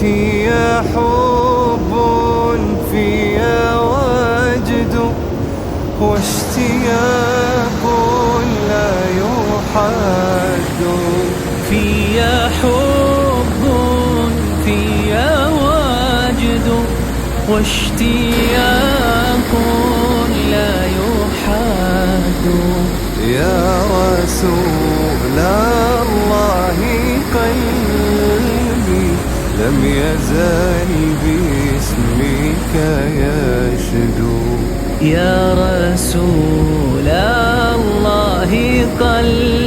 فيا حب فيا وجد واشتياق لا يحد. فيا حب فيا وجد واشتياق لا يحد. يا رسول الله قلبي لم يزل باسمك يشدو. يا رسول الله قلبي